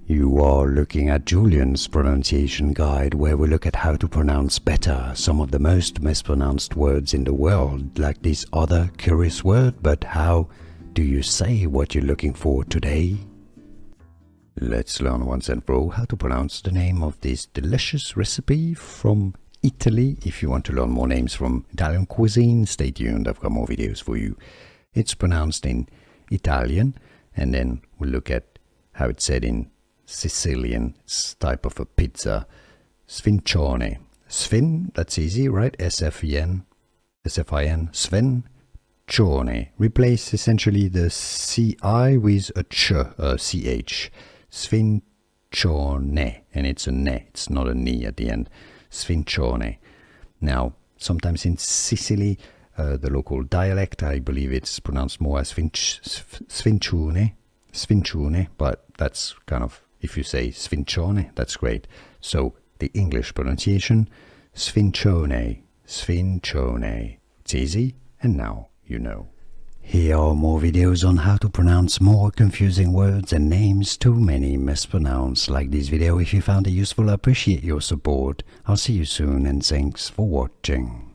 You are looking at Julian's pronunciation guide, where we look at how to pronounce better some of the most mispronounced words in the world, like this other curious word. But how do you say what you're looking for today? Let's learn once and for all how to pronounce the name of this delicious recipe from Italy. If you want to learn more names from Italian cuisine, stay tuned, I've got more videos for you. It's pronounced in Italian, and then we'll look at how it's said in Sicilian. It's type of a pizza. Sfincione. Sfin, that's easy, right? S-F-I-N. S-F-I-N. Sfincione. Replace essentially the C-I with a C-H. Sfincione. And it's a ne. It's not a ni at the end. Sfincione. Now, sometimes in Sicily, the local dialect, I believe it's pronounced more as Sfincione, but that's kind of, if you say Sfincione, that's great. So the English pronunciation, Sfincione. It's easy, and now you know. Here are more videos on how to pronounce more confusing words and names too many mispronounced. Like this video if you found it useful. I appreciate your support. I'll see you soon, and thanks for watching.